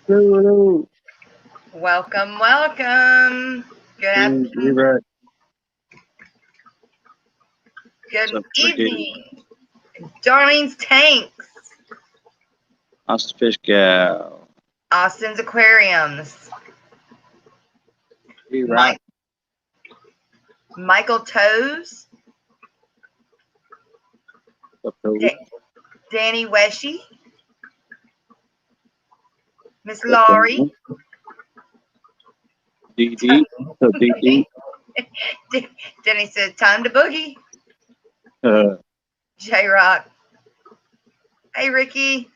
Hello. Welcome, welcome. Good afternoon. Right. Good evening. Darlene's Tanks. Austin Fish Gal. Austin's Aquariums. Right. Michael Toes. Danny Weshy. Miss Laurie. DD. So DD. Denny said, time to boogie. J-Rock. Hey, Ricky.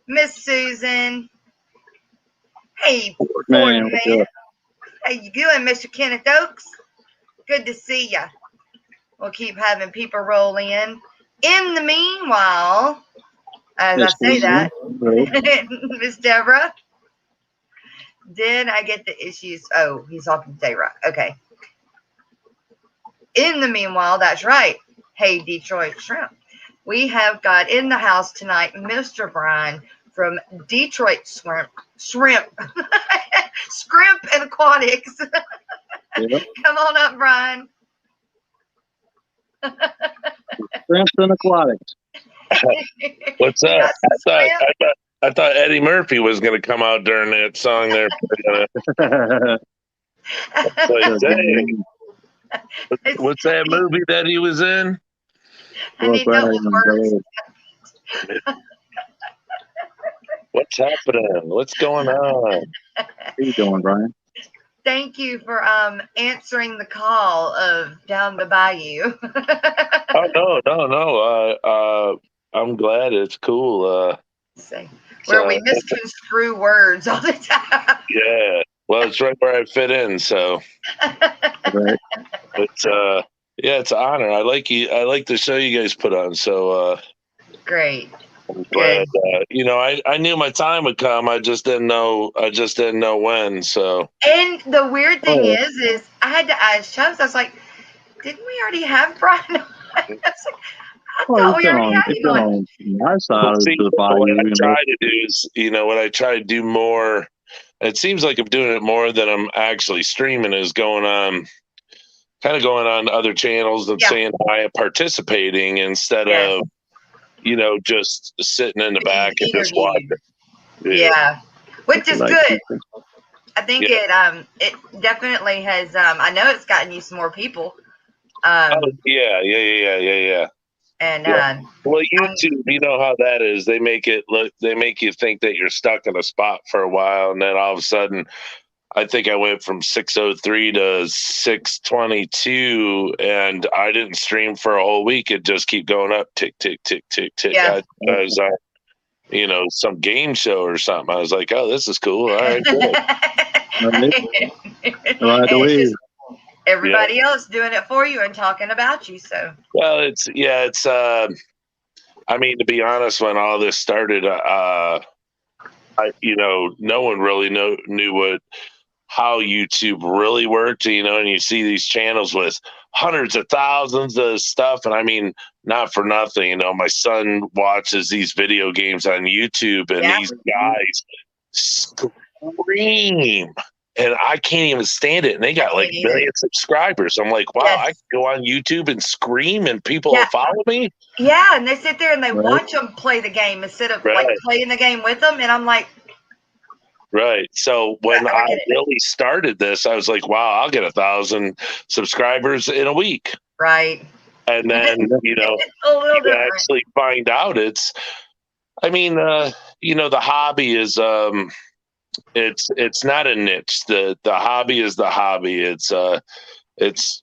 Miss Susan. Hey, Man, how you doing, Mr. Kenneth Oaks? Good to see ya. We'll keep having people roll in. In the meanwhile, as I say that, Miss Deborah, did I get the issues? Oh, he's talking to J-Rock. Okay. In the meanwhile, that's right. Hey, Detroit Shrimp. We have got in the house tonight Mr. Brian from Detroit Shrimp. Scrimp and Aquatics. Yep. Come on up, Brian. Shrimp and Aquatics. What's up? I thought Eddie Murphy was going to come out during that song there. Like, dang. What's that movie that he was in? I need help with words. What's happening? What's going on? How you doing, Brian? Thank you for answering the call of down the Bayou. Oh no. I'm glad. It's cool. Where we misconstrue words all the time. Yeah. Well, it's right where I fit in. So. Right. It's yeah, it's an honor. I like the show you guys put on. So. Great. I'm glad. I knew my time would come. I just didn't know when. So. And the weird thing is I had to ask Chubz. I was like, didn't we already have Brian? I thought we already had him on. My side of the Bayou. What I try to do is, what I try to do more. It seems like I'm doing it more than I'm actually streaming. Is going on other channels and saying hi and participating instead of. Just sitting in the back and just watching. Yeah. Which is good. I think it definitely has. I know it's gotten you some more people. Yeah. And well, YouTube, you know how that is. They make you think that you're stuck in a spot for a while, and then all of a sudden, I think I went from 603 to 622, and I didn't stream for a whole week. It just keep going up, tick, tick, tick, tick, tick. Yeah. I was on, some game show or something. I was like, oh, this is cool. All right, good. Everybody else doing it for you and talking about you. So. Well, it's. I mean, to be honest, when all this started, no one really knew how YouTube really worked, and you see these channels with hundreds of thousands of stuff. And I mean, not for nothing, my son watches these video games on YouTube and these guys scream and I can't even stand it. And they got like million subscribers. I'm like, wow, I can go on YouTube and scream and people will follow me. Yeah. And they sit there and they watch them play the game instead of like playing the game with them. And I'm like, right. So when I really started this, I was like, wow, I'll get 1,000 subscribers in a week. Right. And then, you actually find out the hobby is, it's not a niche. The hobby is the hobby.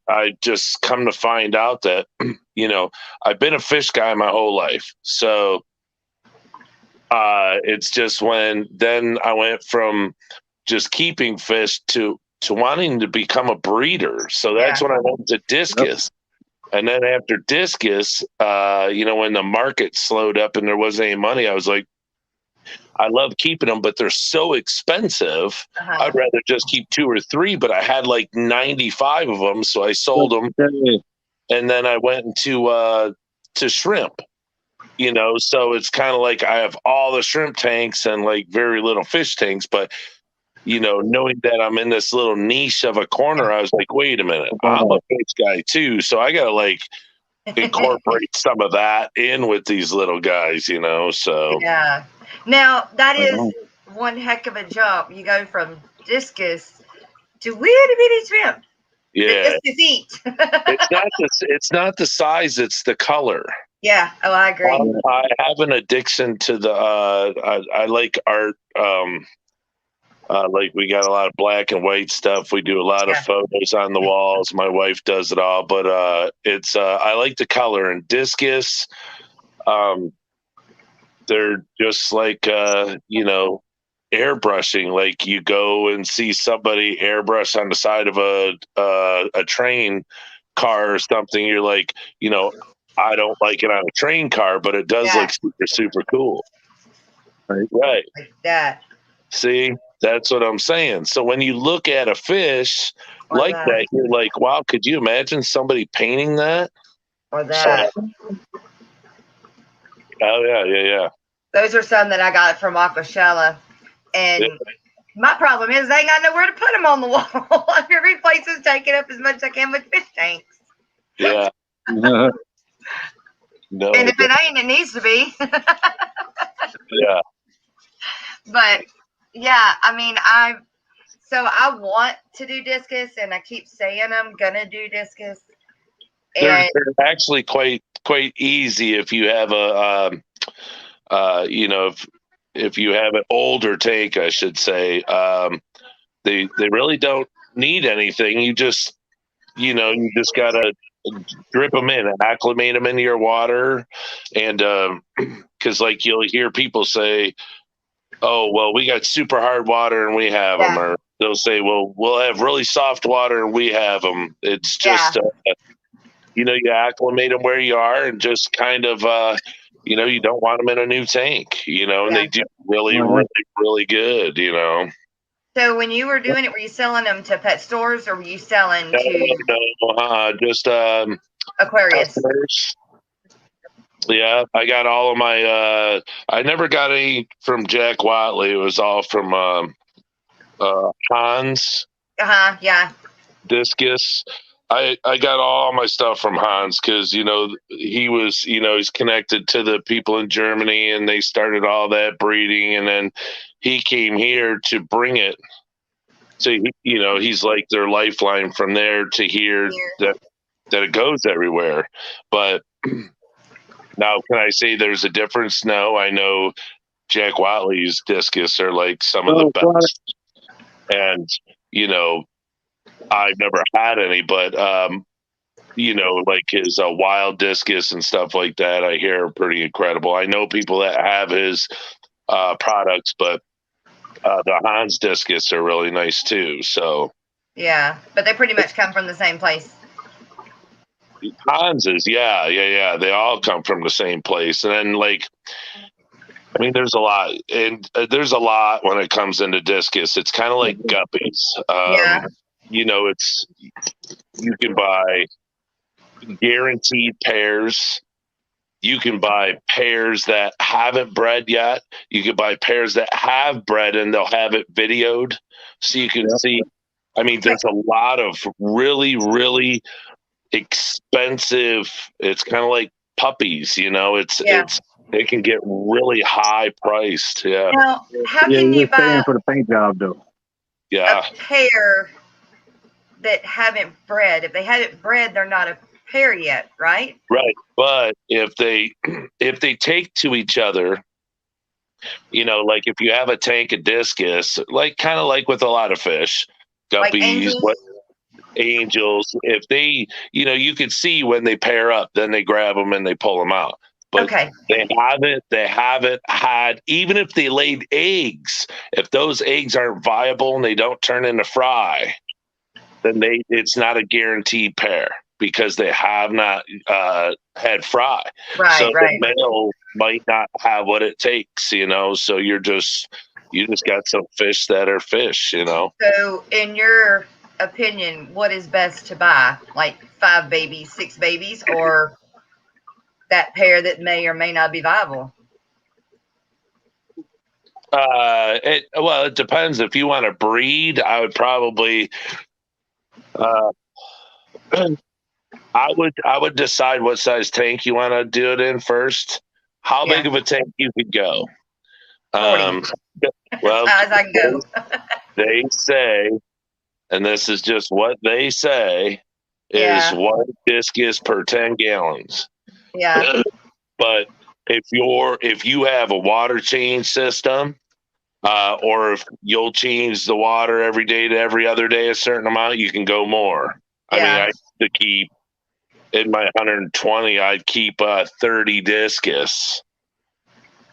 I just come to find out that, I've been a fish guy my whole life. So, it's just then I went from just keeping fish to wanting to become a breeder. So that's when I went to discus. Yep. And then after discus, when the market slowed up and there wasn't any money, I was like, I love keeping them, but they're so expensive. I'd rather just keep 2 or 3, but I had like 95 of them. So I sold them. And then I went into shrimp. you know, so it's kind of like I have all the shrimp tanks and like very little fish tanks, but you know, knowing that I'm in this little niche of a corner, I was like, wait a minute, I'm a fish guy too. So I got to like incorporate some of that in with these little guys, you know, so. Yeah. Now, that is one heck of a jump. You go from discus to itty bitty shrimp. Yeah. Discus eat. It's not the size, it's the color. Yeah. Oh, I agree. I have an addiction to the, I like art. Like we got a lot of black and white stuff. We do a lot of photos on the walls. My wife does it all, but it's I like the color and discus. They're just like you know, airbrushing. Like you go and see somebody airbrush on the side of a train car or something. You're like, you know, I don't like it on a train car, but it does look super cool. Right. Like that. See, that's what I'm saying. So when you look at a fish like that, you're like, wow, could you imagine somebody painting that? Or that. So, oh, yeah. Those are some that I got from Aquashella. And my problem is they ain't got nowhere to put them on the wall. Every place is taking up as much as I can with fish tanks. Yeah. No. And if it ain't, it needs to be. Yeah. But yeah, I mean, I want to do discus, and I keep saying I'm gonna do discus. They're actually quite easy if you have a you know, if you have an older tank, I should say. They really don't need anything. You just gotta drip them in and acclimate them into your water, and because like you'll hear people say, oh, well, we got super hard water and we have them. Or they'll say, well, we'll have really soft water and we have them. It's just, you know, you acclimate them where you are and just kind of, you know, you don't want them in a new tank, you know, and they do really good, you know. So when you were doing it, were you selling them to pet stores or were you selling to? No, just Aquarius. Customers. Yeah, I got all of my. I never got any from Jack Watley. It was all from Hans. Yeah. Discus. I got all my stuff from Hans because you know he's connected to the people in Germany and they started all that breeding and then he came here to bring it. So he's like their lifeline from there to here that it goes everywhere, but. Now, can I say there's a difference? No, I know Jack Watley's discus are like some of the best. And, you know, I've never had any, but, you know, like his wild discus and stuff like that, I hear are pretty incredible. I know people that have his products, but the Hans discus are really nice too. So, yeah, but they pretty much come from the same place. Hans's, yeah. They all come from the same place. And then, like, I mean, there's a lot. And there's a lot when it comes into discus. It's kind of like guppies. You know, you can buy guaranteed pairs. You can buy pairs that haven't bred yet. You can buy pairs that have bred and they'll have it videoed. So you can see, I mean, there's a lot of really, really expensive. It's kind of like puppies, you know. It can get really high priced. Yeah. Now, how can you buy for the paint job though? Yeah. a pair that haven't bred? If they haven't bred, they're not a pair yet, right? Right. But if they take to each other, you know, like if you have a tank of discus, like kind of like with a lot of fish, guppies, angels, if they, you know, you could see when they pair up, then they grab them and they pull them out. But they haven't had, even if they laid eggs, if those eggs aren't viable and they don't turn into fry, then it's not a guaranteed pair because they have not had fry. So the male might not have what it takes, you know, so you just got some fish that are fish, you know. So in your opinion, what is best to buy? Like 5 babies, 6 babies, or that pair that may or may not be viable? It depends. If you want to breed, I would probably, uh, I would decide what size tank you want to do it in first. How big of a tank you could go? 40. Well, As I can go. they say, and this is just what they say, is 1 discus per 10 gallons. Yeah. But if you have a water change system, or if you'll change the water every day to every other day a certain amount, you can go more. Yeah. I mean, I used to keep in my 120, I'd keep 30 discus.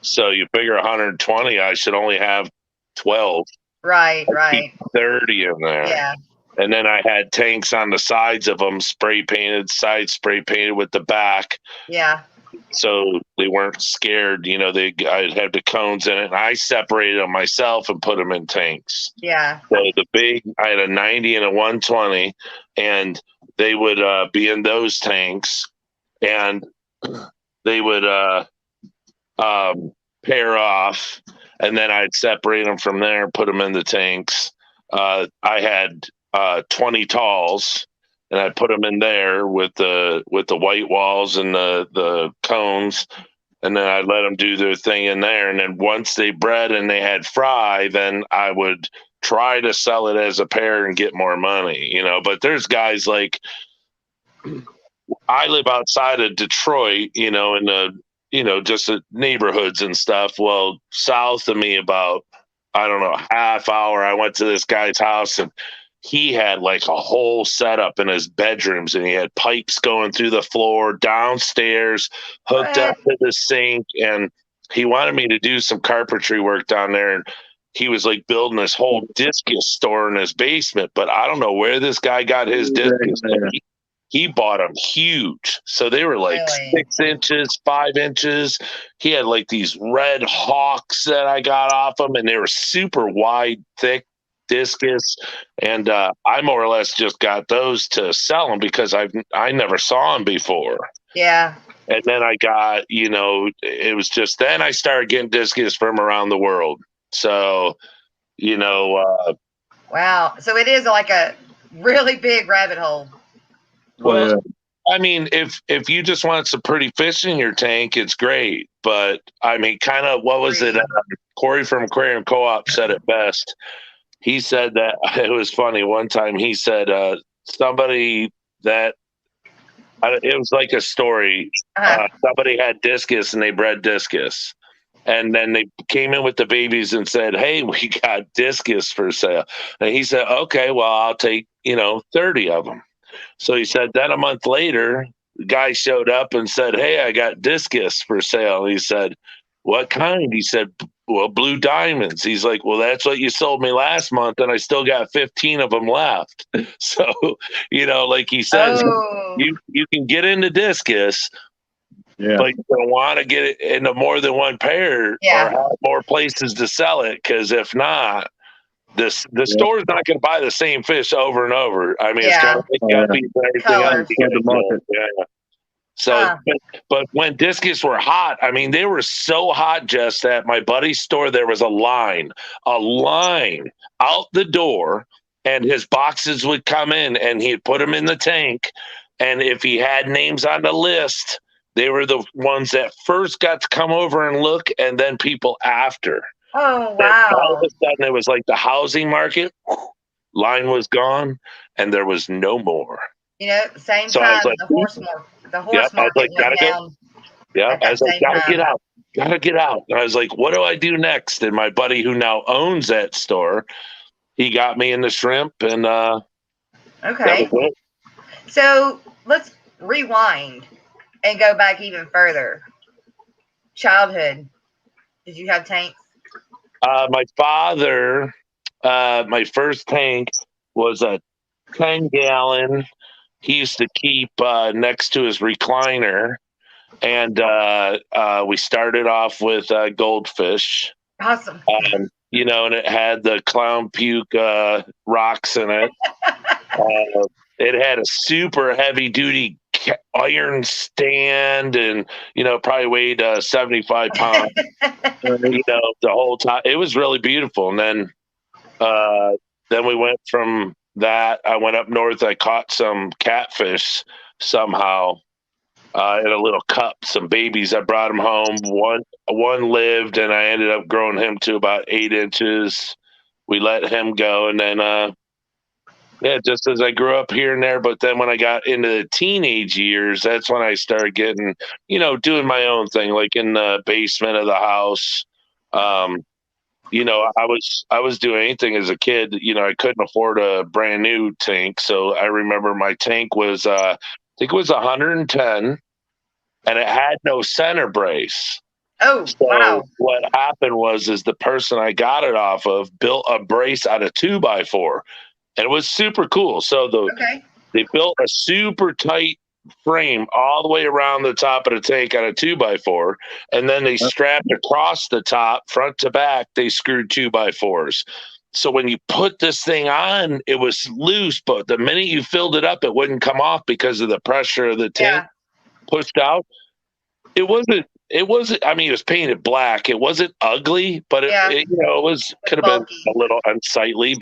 So you figure 120, I should only have 12. Right. 30 in there. Yeah. And then I had tanks on the sides of them, spray painted with the back. Yeah. So they weren't scared. I had the cones in it, and I separated them myself and put them in tanks. Yeah. So I had a 90 and a 120, and they would be in those tanks, and they would pair off, and then I'd separate them from there, put them in the tanks. I had 20 talls, and I put them in there with the white walls and the cones, and then I'd let them do their thing in there. And then once they bred and they had fry, then I would try to sell it as a pair and get more money, But there's guys like, I live outside of Detroit, in the, just the neighborhoods and stuff. Well, south of me, about, I don't know, half hour, I went to this guy's house, and he had like a whole setup in his bedrooms, and he had pipes going through the floor downstairs, hooked up to the sink. And he wanted me to do some carpentry work down there. And he was like building this whole discus store in his basement, but I don't know where this guy got his discus. He bought them huge. So they were like 6 inches, 5 inches. He had like these red hawks that I got off him, and they were super wide, thick discus. And I more or less just got those to sell them because I never saw them before. Yeah. And then I got, it was just then I started getting discus from around the world. So, wow. So it is like a really big rabbit hole. Well, I mean, if you just want some pretty fish in your tank, it's great. But I mean, kind of, what was it? Corey from Aquarium Co-op said it best. He said that it was funny. One time he said somebody that it was like a story. Somebody had discus and they bred discus. And then they came in with the babies and said, "Hey, we got discus for sale." And he said, "Okay, well, I'll take, 30 of them." So he said, then a month later, the guy showed up and said, "Hey, I got discus for sale." He said, "What kind?" He said, "Well, blue diamonds." He's like, "Well, that's what you sold me last month, and I still got 15 of them left." So, like he says, you can get into discus, but you don't want to get it into more than one pair or have more places to sell it, because if not, the store's not going to buy the same fish over and over. I mean, it's got guppies and everything else. Yeah. So, but when discus were hot, I mean, they were so hot, Jess, that my buddy's store, there was a line out the door, and his boxes would come in, and he'd put them in the tank. And if he had names on the list, they were the ones that first got to come over and look, and then people after. Oh, wow. All of a sudden, it was like the housing market line was gone, and there was no more. Same so time like, the horse market went down. I was like, gotta get out. And I was like, what do I do next? And my buddy, who now owns that store, he got me into shrimp, and okay. So let's rewind and go back even further. Childhood. Did you have tanks? My father, my first tank was a 10-gallon. He used to keep next to his recliner, and we started off with goldfish. Awesome. And it had the clown puke rocks in it. It had a super heavy-duty iron stand, and probably weighed 75 pounds. The whole time. It was really beautiful. And then we went from that. I went up north. I caught some catfish somehow in a little cup. Some babies. I brought them home. One lived, and I ended up growing him to about 8 inches. We let him go, and then just as I grew up here and there. But then when I got into the teenage years, that's when I started getting, doing my own thing, like in the basement of the house. I was doing anything as a kid. I couldn't afford a brand new tank. So I remember my tank was, I think it was 110, and it had no center brace. Oh, so wow. What happened was the person I got it off of built a brace out of 2x4, and it was super cool. So they built a super tight frame all the way around the top of the tank on a 2x4, and then they strapped across the top, front to back, they screwed 2x4s. So when you put this thing on, it was loose, but the minute you filled it up, it wouldn't come off because of the pressure of the tank pushed out. It wasn't, I mean, it was painted black. It wasn't ugly, but it could have been a little unsightly,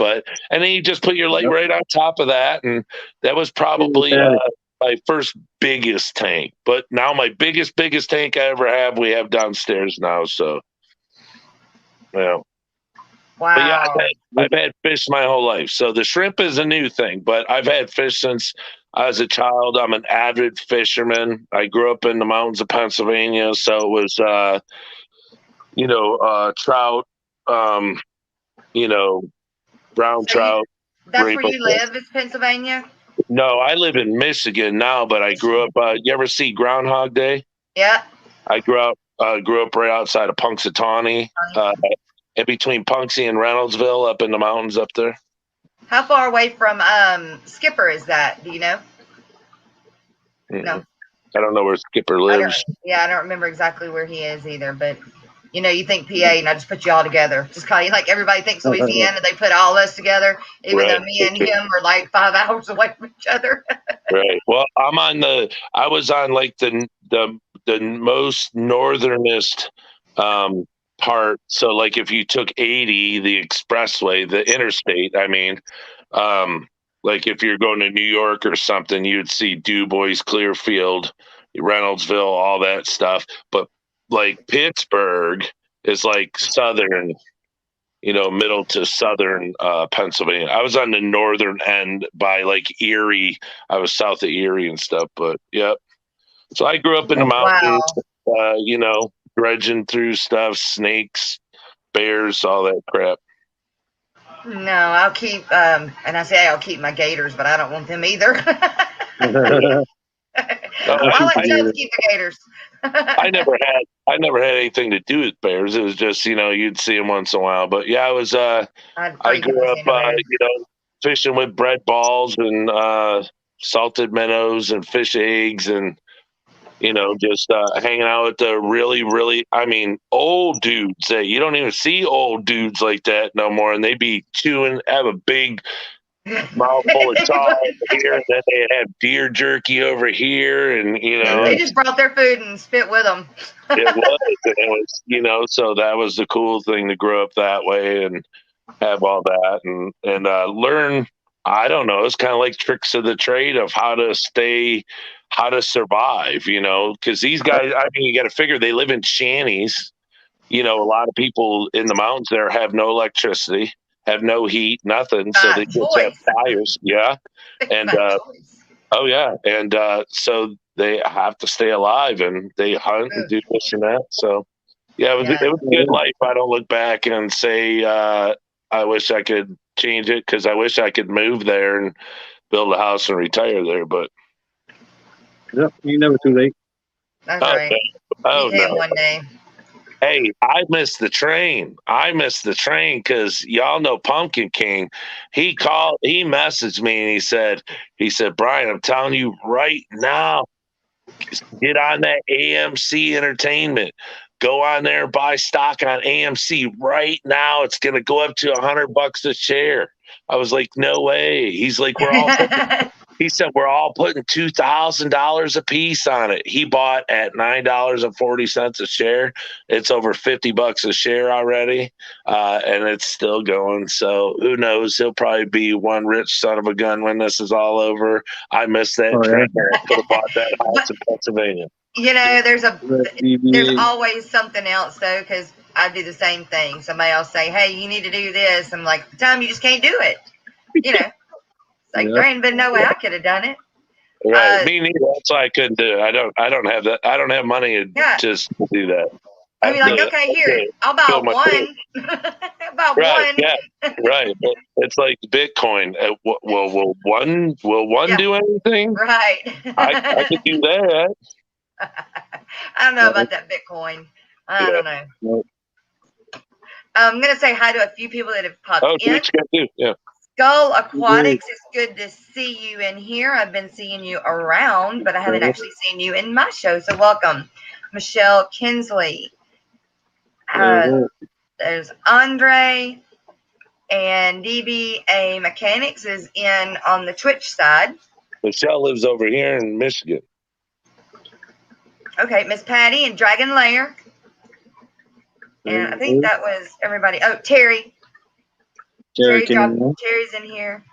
and then you just put your leg right on top of that. And that was probably my first biggest tank. But now my biggest tank I ever have, we have downstairs now. So, yeah. Wow. But yeah, I've had fish my whole life. So the shrimp is a new thing, but I've had fish since I was a child. I'm an avid fisherman. I grew up in the mountains of Pennsylvania, so it was, trout, brown trout. That's where you live, is Pennsylvania? No, I live in Michigan now, but I grew up. You ever see Groundhog Day? Yeah. I grew up right outside of Punxsutawney, in between Punxsy and Reynoldsville, up in the mountains up there. How far away from Skipper is that? Do you know? Mm-hmm. No. I don't know where Skipper lives. I don't remember exactly where he is either, but you think PA, and I just put you all together. Just kind of like everybody thinks Louisiana, they put all of us together, even though me and him are like 5 hours away from each other. Right. Well, I was on like the most northernest part. So like if you took 80, the expressway, the interstate, I mean, like if you're going to New York or something, you'd see Du Bois, Clearfield, Reynoldsville, all that stuff. But like Pittsburgh is like southern, middle to southern Pennsylvania. I was on the northern end by like Erie. I was south of Erie and stuff, but yep. So I grew up in the mountains, dredging through stuff, snakes, bears, all that crap. No, I'll keep, and I say I'll keep my gators, but I don't want them either. I'll let Chubz keep the gators. I never had anything to do with bears. It was just, you'd see them once in a while. But yeah, I grew up, fishing with bread balls and salted minnows and fish eggs and, just hanging out with the really, really, old dudes that you don't even see old dudes like that no more. And they'd be have a big mouthful of tar over here, and then they have deer jerky over here, and they just brought their food and spit with them. it was, so that was the cool thing to grow up that way and have all that and learn. I don't know. It's kind of like tricks of the trade of how to survive. Because these guys, you got to figure they live in shanties. A lot of people in the mountains there have no electricity, have no heat, nothing. So they just have fires. Yeah. And, so they have to stay alive and they hunt and do this and that. So yeah, it was a good life. I don't look back and say, I wish I could change it, because I wish I could move there and build a house and retire there. But yep, you're never too late. That's right. Oh no! One day. Hey, I missed the train. Because y'all know Pumpkin King. He messaged me and he said, Brian, I'm telling you right now, get on that AMC Entertainment. Go on there and buy stock on AMC right now. It's going to go up to $100 a share. I was like, no way. He's like, we're all He said, we're all putting $2,000 a piece on it. He bought at $9.40 a share. It's over $50 a share already, and it's still going. So who knows? He'll probably be one rich son of a gun when this is all over. I missed that train. I could have bought that house in Pennsylvania. You know, there's always something else, though, because I do the same thing. Somebody else say, hey, you need to do this. I'm like, the time you just can't do it. You know. Like there ain't been no way I could have done it. Right, me neither. That's why I couldn't do it. I don't have that. I don't have money just to do that. I mean, like, okay, here, I'll buy one. About right, one. Yeah, right. It's like Bitcoin. Will one do anything? Right. I could do that. I don't know about that Bitcoin. I don't know. I'm gonna say hi to a few people that have popped in. What you gotta do? Yeah. Skull Aquatics, it's good to see you in here. I've been seeing you around, but I haven't actually seen you in my show, so welcome. Michelle Kinsley. There's Andre, and DBA Mechanics is in on the Twitch side. Michelle lives over here in Michigan. Okay, Miss Patty and Dragon Lair. And I think that was everybody. Oh, Terry. Terry's in here.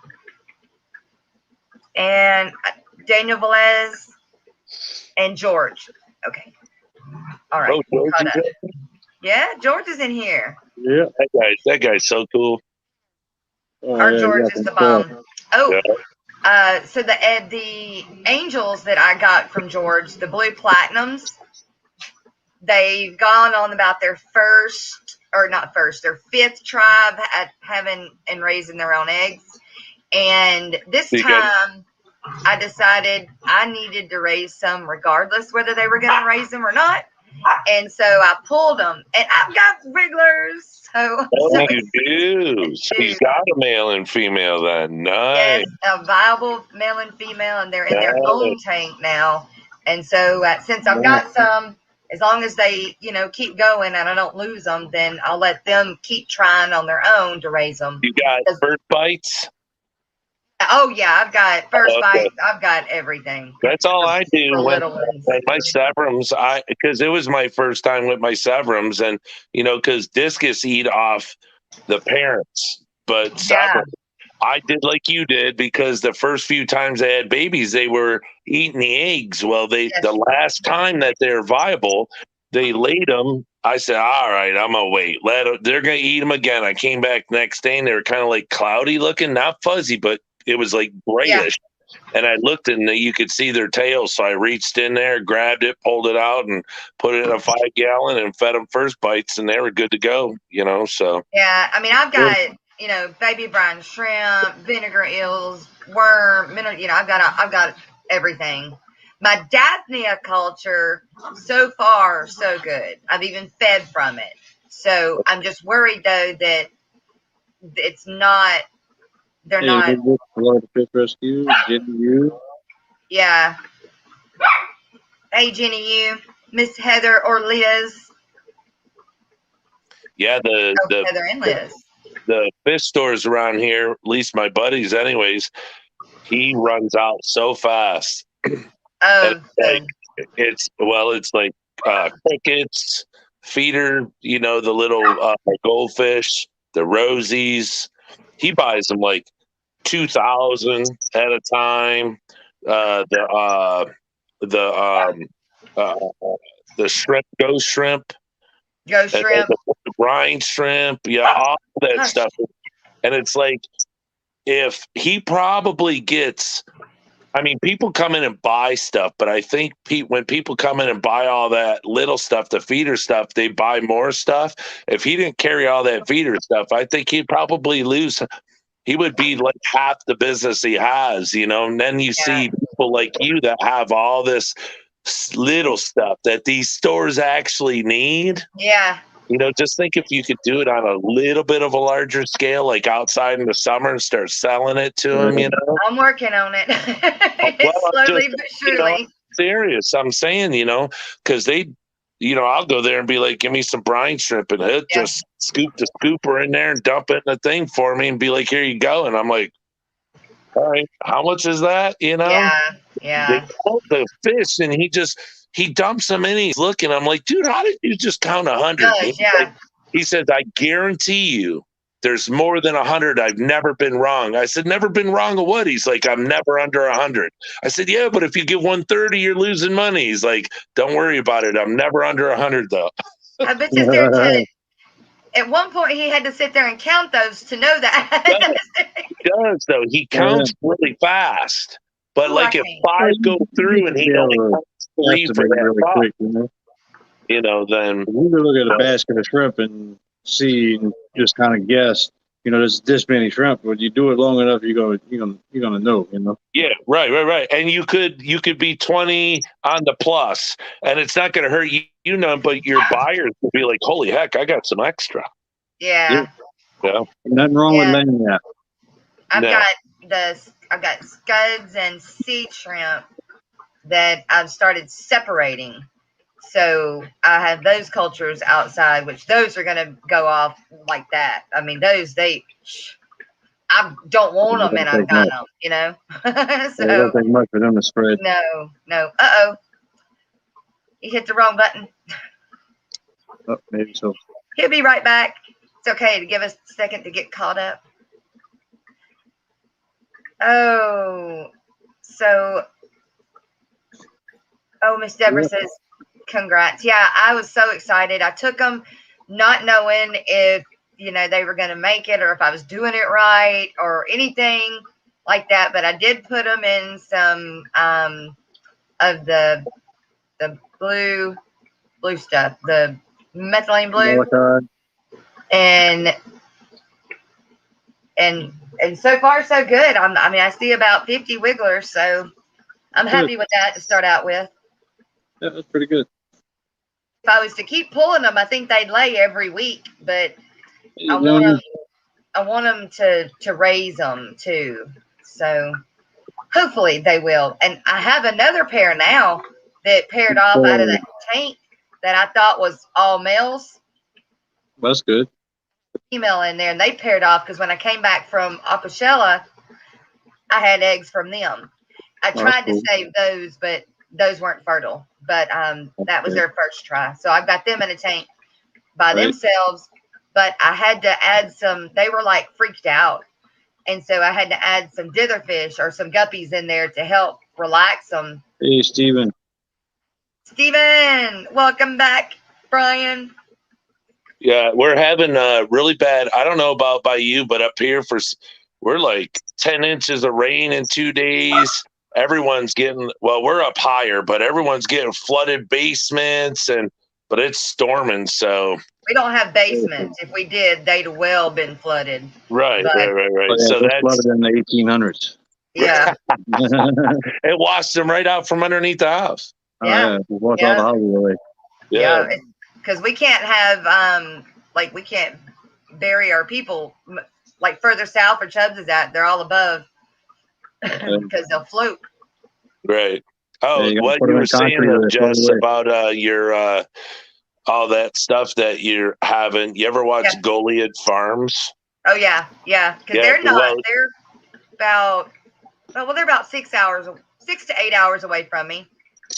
And Daniel Velez and George. Okay. All right. Oh, George yeah, George is in here. Yeah. That guy's so cool. Our George is the bomb. Oh. Yeah. So the angels that I got from George, the blue platinums, they've gone on about their their fifth tribe at having and raising their own eggs. And this time I decided I needed to raise some regardless whether they were going to raise them or not. And so I pulled them, and I've got wrigglers. You do. So you've got a male and female then. Nice. Yes, a viable male and female, and they're in their own tank now. And so since I've got some, as long as they, keep going and I don't lose them, then I'll let them keep trying on their own to raise them. You got first bites? Oh, yeah, I've got first bites. I've got everything. That's all I do when my Severums, because it was my first time with my Severums, and, because discus eat off the parents, but Severums, I did like you did, because the first few times they had babies, they were eating the eggs. Well, the last time that they're viable, they laid them. I said, all right, I'm going to wait. They're going to eat them again. I came back next day, and they were kind of like cloudy looking, not fuzzy, but it was like grayish. Yeah. And I looked, and you could see their tails. So I reached in there, grabbed it, pulled it out, and put it in a 5-gallon and fed them first bites, and they were good to go, so. Yeah, I mean, I've got... baby brine shrimp, vinegar eels, worm, I've got everything. My Daphnia culture, so far, so good. I've even fed from it. So I'm just worried, though, that it's not, they're not. A lot of fish rescue, Jenny U. Yeah. Hey, Jenny U, Miss Heather or Liz. Yeah, Heather and Liz. The fish stores around here, at least my buddies anyways, he runs out so fast. It's like crickets, feeder, the little goldfish, the rosies. He buys them like 2,000 at a time. The shrimp, ghost shrimp. Ghost shrimp. The brine shrimp, all that stuff. And it's like, if he probably gets, people come in and buy stuff, but I think when people come in and buy all that little stuff, the feeder stuff, they buy more stuff. If he didn't carry all that feeder stuff, I think he'd probably lose. He would be like half the business he has, and then you see people like you that have all this little stuff that these stores actually need. Yeah. Just think if you could do it on a little bit of a larger scale, like outside in the summer, and start selling it to them, I'm working on it. Slowly but surely. Serious. I'm saying, because they, I'll go there and be like, give me some brine shrimp, and he'll just scoop the scooper in there and dump it in the thing for me and be like, here you go. And I'm like, all right, how much is that? You know, Yeah, they yeah. pull the fish and he dumps them in. He's looking. I'm like, dude, how did you just count 100? Does, yeah. He says, I guarantee you there's more than 100. I've never been wrong. I said, never been wrong of what? He's like, I'm never under 100. I said, yeah, but if you get 130, you're losing money. He's like, don't worry about it. I'm never under 100 though. I bet you there to, at one point he had to sit there and count those to know that. He does though. He counts really fast. But Ooh, like I if can't. 5 go through and he only counts 3 for that really five, quick, then you can look at a basket of shrimp and see and just kind of guess. There's this many shrimp, but you do it long enough, you're gonna know. yeah, right. And you could be 20 on the plus, and it's not going to hurt you, but your buyers will be like, holy heck, I got some extra. Yeah. Nothing wrong with laying that. I've got scuds and sea shrimp that I've started separating. So I have those cultures outside, which those are going to go off like that. I mean, I don't want them and I've got them, So it don't take much for them to spread. No. Uh-oh. You hit the wrong button. Oh, maybe so. He'll be right back. It's okay to give us a second to get caught up. Oh, Miss Deborah says, congrats. Yeah, I was so excited. I took them not knowing if, they were going to make it or if I was doing it right or anything like that. But I did put them in some of the blue stuff, the methylene blue. And so far so good. I see about 50 wigglers, so I'm happy with that to start out with. Yeah, that's pretty good. If I was to keep pulling them, I think they'd lay every week, but I want them to raise them too. So hopefully they will. And I have another pair now that paired off out of that tank that I thought was all males. That's good. Female in there, and they paired off because when I came back from Acapella, I had eggs from them. I tried to save those, but those weren't fertile. But that was their first try. So I got them in a tank by themselves, but I had to add some. They were like freaked out, and so I had to add some ditherfish or some guppies in there to help relax them. Hey, Steven, welcome back, Brian. Yeah, we're having really bad. I don't know about by you, but up here we're like 10 inches of rain in 2 days. Everyone's getting, we're up higher, but everyone's getting flooded basements but it's storming. So we don't have basements. If we did, they'd have well been flooded. Right. So that's flooded in the 1800s. Yeah. It washed them right out from underneath the house. Yeah. Wash all the houses away. Yeah. Because we can't have, we can't bury our people, like further south where Chubz is at. They're all above because they'll float. Right. Oh, what you were saying, Jess, about your all that stuff that you're having. You ever watch Goliad Farms? Oh, yeah. Yeah. Because they're not, they're about 6 to 8 hours away from me.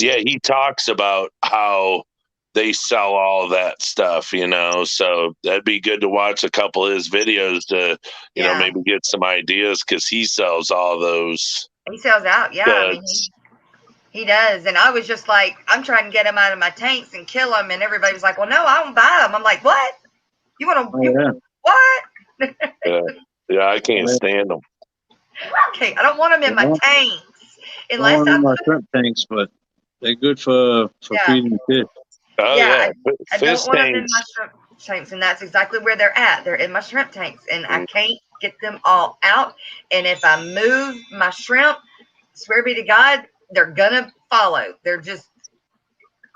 Yeah, he talks about how they sell all that stuff, so that'd be good to watch a couple of his videos to, maybe get some ideas because he sells all those. He sells out. Yeah. I mean, he does. And I was just like, I'm trying to get them out of my tanks and kill them. And everybody was like, well, no, I won't buy them. I'm like, what? You want to, what? Yeah, I can't stand them. Okay. I don't want them in my tanks. Unless I'm my shrimp tanks, but they're good for feeding fish. Oh, yeah. I don't want them in my shrimp tanks, and that's exactly where they're at. They're in my shrimp tanks, and I can't get them all out. And if I move my shrimp, swear be to God, they're gonna follow. They're just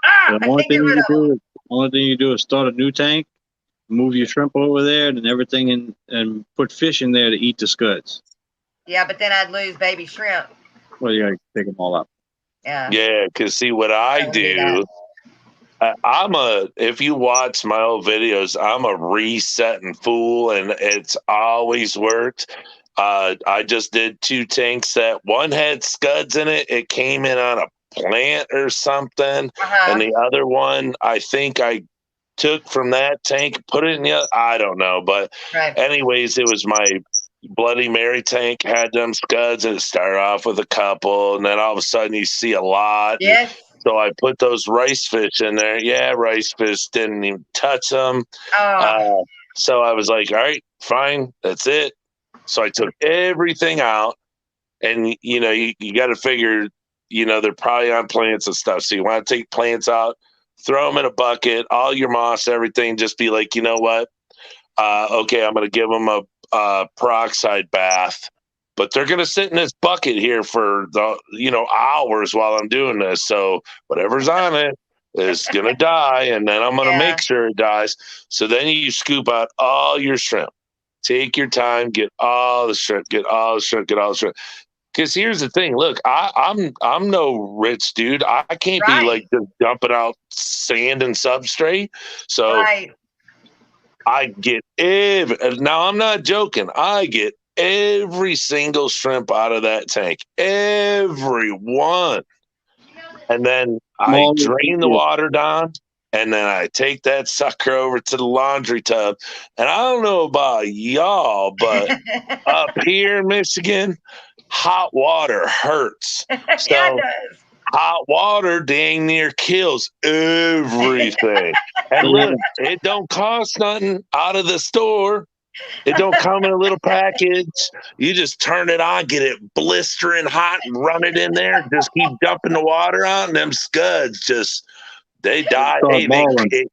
I can't get rid of them. The only thing you do is start a new tank, move your shrimp over there, and everything in, and put fish in there to eat the scuds. Yeah, but then I'd lose baby shrimp. Well, you gotta take them all out. Yeah, because see what I do. If you watch my old videos, I'm a resetting fool, and it's always worked. I just did 2 tanks that one had scuds in it. It came in on a plant or something. And the other one, I think I took from that tank, put it in the other, I don't know. But anyways, it was my Bloody Mary tank had them scuds, and it started off with a couple, and then all of a sudden you see a lot. Yes. So I put those rice fish in there. Yeah, rice fish didn't even touch them. So I was like, all right, fine, that's it. So I took everything out, and you got to figure, they're probably on plants and stuff. So you want to take plants out, throw them in a bucket, all your moss, everything. Just be like, you know what? Okay, I'm going to give them a peroxide bath, but they're going to sit in this bucket here for the hours while I'm doing this. So whatever's on it is going to die, and then I'm going to make sure it dies. So then you scoop out all your shrimp. Take your time, get all the shrimp, get all the shrimp, get all the shrimp. Because here's the thing. Look, I'm no rich dude. I can't be like just dumping out sand and substrate. So I get now I'm not joking. I get every single shrimp out of that tank. Every one. And then I drain the water down. And then I take that sucker over to the laundry tub. And I don't know about y'all, but up here in Michigan, hot water hurts. So Yeah, it does. hot water dang near kills everything. And look, it don't cost nothing out of the store. It don't come in a little package. You just turn it on, get it blistering hot, and run it in there. Just keep dumping the water out, and them scuds just... They die. Hey,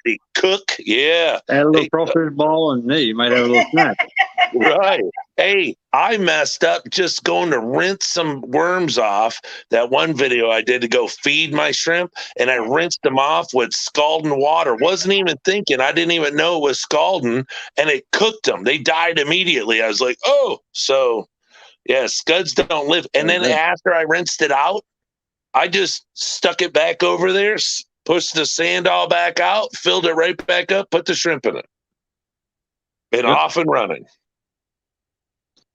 they cook. Yeah. Add a little crawfish ball, and hey, you might have a little snack. Right. Hey, I messed up just going to rinse some worms off. That one video I did to go feed my shrimp, and I rinsed them off with scalding water. Wasn't even thinking. I didn't even know it was scalding, and it cooked them. They died immediately. I was like, oh. So, yeah, scuds don't live. And then after I rinsed it out, I just stuck it back over there, pushed the sand all back out, filled it right back up, put the shrimp in it. Off and running.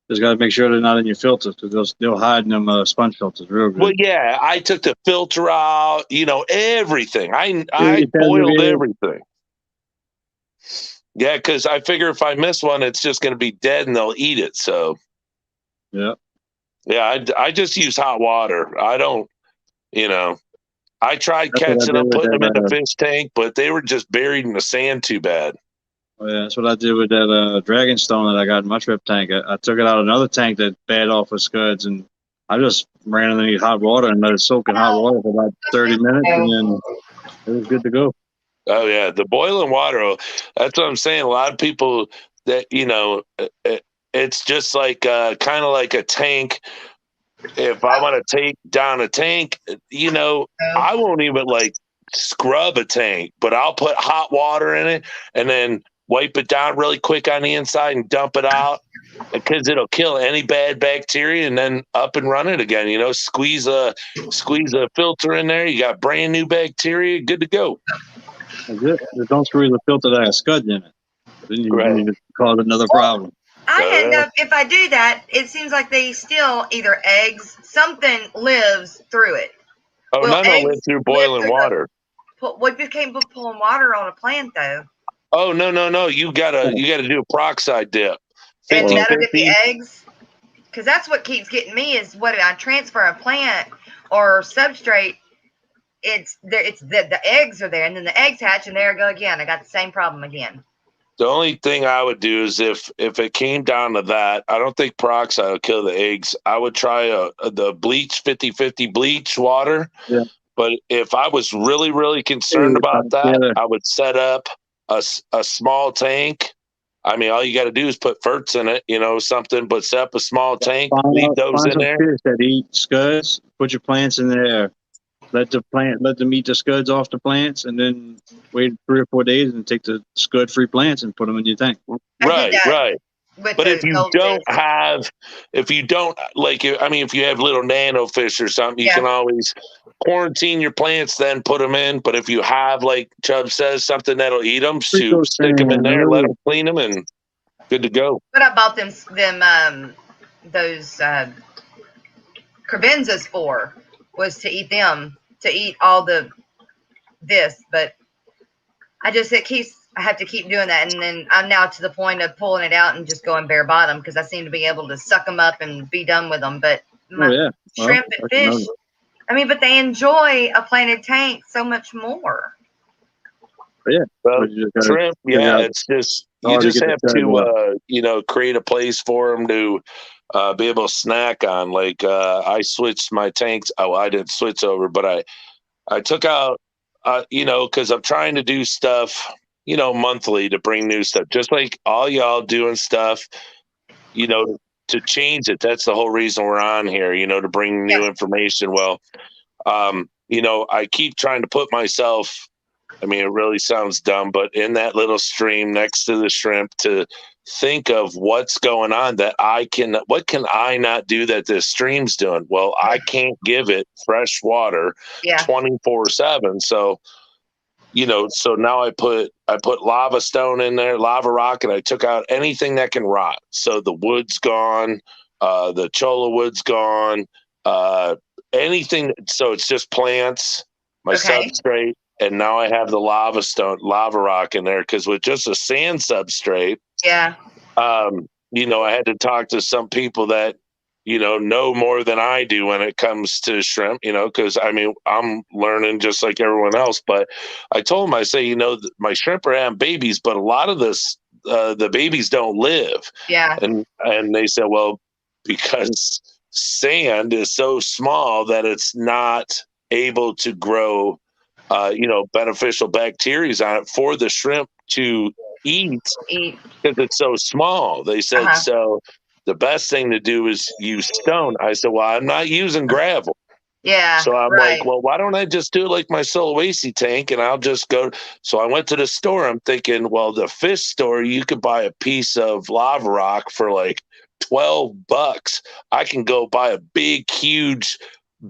Just got to make sure they're not in your filters, because they'll hide in them sponge filters real good. Well, yeah, I took the filter out, everything. I boiled everything. Yeah, because I figure if I miss one, it's just going to be dead and they'll eat it. So, yeah, I just use hot water. I don't, I tried catching them, putting them in the fish tank, but they were just buried in the sand too bad. Oh, yeah, that's what I did with that dragon stone that I got in my shrimp tank. I took it out of another tank that bad off with scuds, and I just ran it in hot water and let it soak in hot water for about 30 minutes, and then it was good to go. Oh, yeah, the boiling water, that's what I'm saying. A lot of people that, it's just like kind of like a tank. If I want to take down a tank, I won't even scrub a tank, but I'll put hot water in it and then wipe it down really quick on the inside and dump it out, because it'll kill any bad bacteria, and then up and run it again. Squeeze a filter in there. You got brand new bacteria, good to go. That's it. Just don't squeeze the filter that has scuds in it. Then you cause another problem. I had enough. If I do that, it seems like they still either eggs, something lives through it. Oh, none of it through boiling water. What became pulling water on a plant though? Oh no! You gotta do a peroxide dip. And that'll get the eggs, because that's what keeps getting me is when I transfer a plant or substrate. It's there. It's the eggs are there, and then the eggs hatch, and there I go again. I got the same problem again. The only thing I would do is if it came down to that, I don't think peroxide will kill the eggs. I would try the bleach 50-50 bleach water. Yeah. But if I was really, really concerned about that, I would set up a small tank. I mean, all you got to do is put ferts in it, something, but set up a small tank, leave those in there. Fish that eat scuds, put your plants in there. Let them eat the scuds off the plants, and then wait 3 or 4 days and take the scud-free plants and put them in your tank. Right. But if you don't if you have little nano fish or something, you can always quarantine your plants, then put them in. But if you have, like Chubz says, something that'll eat them, stick them in there, let them clean them, and good to go. But I bought them those crevenzas for, was to eat them, to eat all this, but I have to keep doing that, and then I'm now to the point of pulling it out and just going bare bottom because I seem to be able to suck them up and be done with them. But shrimp and fish, I mean, but they enjoy a planted tank so much more. Yeah, well, shrimp. Yeah, it's just you just have to create a place for them to be able to snack on. Like I switched my tanks. Oh, I didn't switch over, but I took out. Because I'm trying to do stuff, monthly to bring new stuff, just like all y'all doing stuff, to change it. That's the whole reason we're on here, to bring new information. Well, I keep trying to put myself, I mean, it really sounds dumb, but in that little stream next to the shrimp to think of what's going on what can I not do that this stream's doing? Well, I can't give it fresh water 24/7. So, so now I put lava stone in there, lava rock, and I took out anything that can rot. So the wood's gone, the cholla wood's gone, anything. So it's just plants, my substrate. And now I have the lava rock in there because with just a sand substrate, I had to talk to some people that, know more than I do when it comes to shrimp, because I mean, I'm learning just like everyone else. But I told them, I say, my shrimp are having babies, but a lot of this, the babies don't live. Yeah. And they said, well, because sand is so small that it's not able to grow beneficial bacteria on it for the shrimp to eat because it's so small. They said, so the best thing to do is use stone. I said, well, I'm not using gravel. Yeah. So I'm like, well, why don't I just do it like my Sulawesi tank and I'll just go. So I went to the store. I'm thinking, well, the fish store, you could buy a piece of lava rock for like $12. I can go buy a big, huge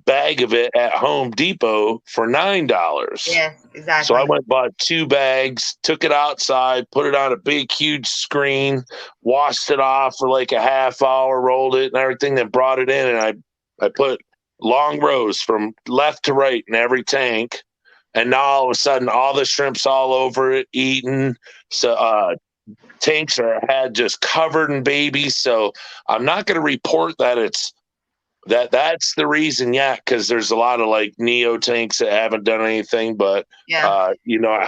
bag of it at Home Depot for $9. Yes, exactly. So I went and bought 2 bags, took it outside, put it on a big, huge screen, washed it off for like a half hour, rolled it and everything, then brought it in. And I put long rows from left to right in every tank. And now all of a sudden, all the shrimp's all over it, eating. So tanks had just covered in babies. So I'm not going to report that that's the reason because there's a lot of like neo tanks that haven't done anything, but I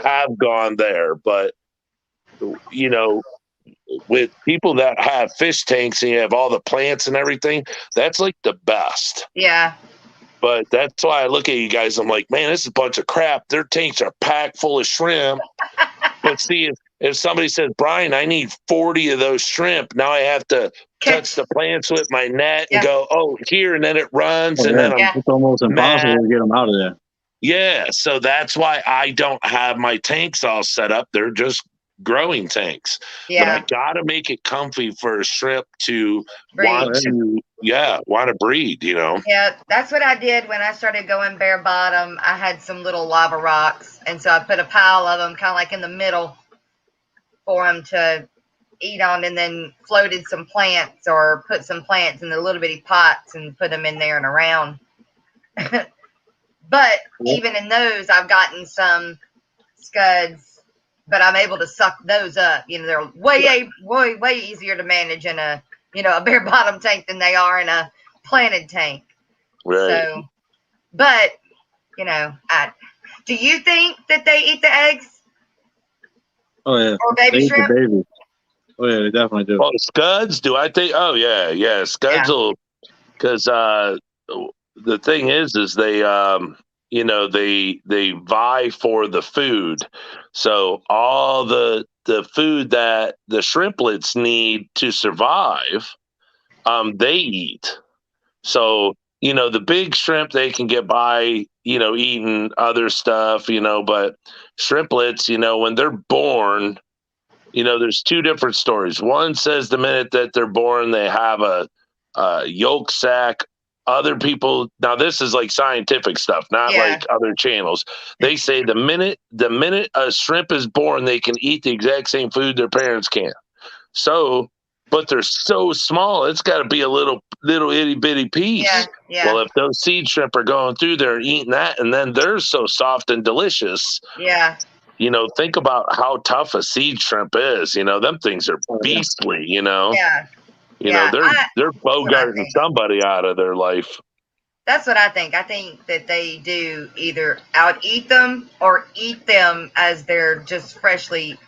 have gone there. But with people that have fish tanks and you have all the plants and everything, that's like the best. But that's why I look at you guys, I'm like, man, this is a bunch of crap. Their tanks are packed full of shrimp. But see, if somebody says, Brian, I need 40 of those shrimp, now I have to touch the plants with my net and go, here, and then it runs. And then it's almost impossible to get them out of there. Yeah, so that's why I don't have my tanks all set up. They're just growing tanks. But I got to make it comfy for a shrimp to want to breed, Yeah, that's what I did when I started going bare bottom. I had some little lava rocks, and so I put a pile of them kind of like in the middle for them to eat on, and then floated some plants or put some plants in the little bitty pots and put them in there and around. But even in those, I've gotten some scuds, but I'm able to suck those up. They're way easier to manage in a bare bottom tank than they are in a planted tank. Right. So, but do you think that they eat the eggs? Oh yeah. Or baby shrimp? The baby. Oh yeah, they definitely do. Oh, scuds? Do I think? Oh yeah. Scuds will, because the thing is they they vie for the food. So all the food that the shrimplets need to survive, they eat. So the big shrimp, they can get by eating other stuff, but shrimplets, when they're born, there's 2 different stories. One says the minute that they're born, they have a yolk sac. Other people, now this is like scientific stuff, not like other channels. They say the minute a shrimp is born, they can eat the exact same food their parents can. So but they're so small. It's got to be a little itty bitty piece. Yeah, yeah. Well, if those seed shrimp are going through there and eating that, and then they're so soft and delicious. Yeah. You know, think about how tough a seed shrimp is. You know, them things are beastly. You know. Yeah. You know, they're bogarting somebody out of their life. That's what I think. I think that they do either out eat them or eat them as they're just freshly,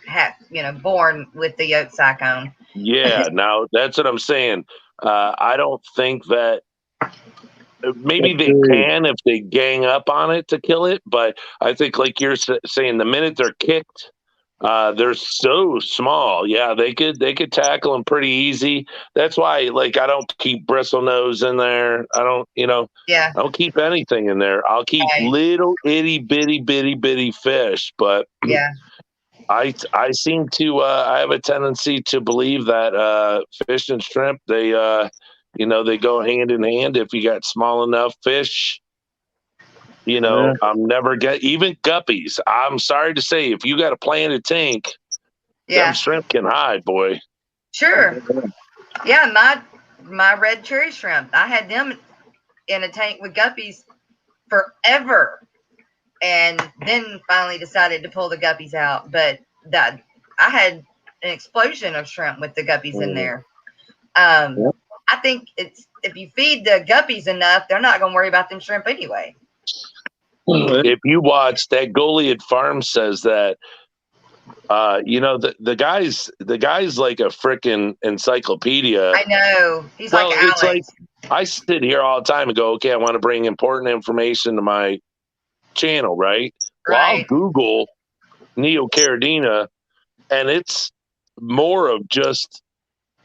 born with the yolk sac on. Yeah, now that's what I'm saying. I don't think that maybe they can if they gang up on it to kill it, but I think, like you're saying, the minute they're kicked, they're so small. Yeah, they could tackle them pretty easy. That's why, like, I don't keep bristlenose in there. I don't, I don't keep anything in there. I'll keep little itty bitty fish. But yeah, I seem to I have a tendency to believe that fish and shrimp, they they go hand in hand. If you got small enough fish. I'm never even guppies. I'm sorry to say, if you got a planted tank, them shrimp can hide, boy. Sure. Yeah, my red cherry shrimp, I had them in a tank with guppies forever, and then finally decided to pull the guppies out. But I had an explosion of shrimp with the guppies in there. I think if you feed the guppies enough, they're not going to worry about them shrimp anyway. If you watch that, Goliad Farm says that, the guy's like a freaking encyclopedia. I know. He's like Alex. It's like I sit here all the time and go, okay, I want to bring important information to my channel, right? Well, I'll Google Neocaridina, and it's more of just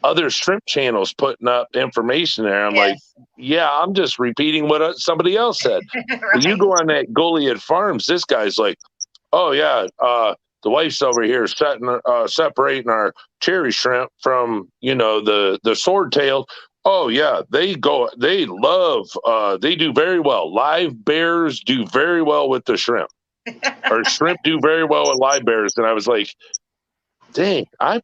other shrimp channels putting up information there. I'm like, yeah, I'm just repeating what somebody else said. When you go on that Goliad Farms, this guy's like, oh yeah, the wife's over here separating our cherry shrimp from, the swordtail. Oh yeah, they do very well. Live bears do very well with the shrimp. Or shrimp do very well with live bears. And I was like, dang, I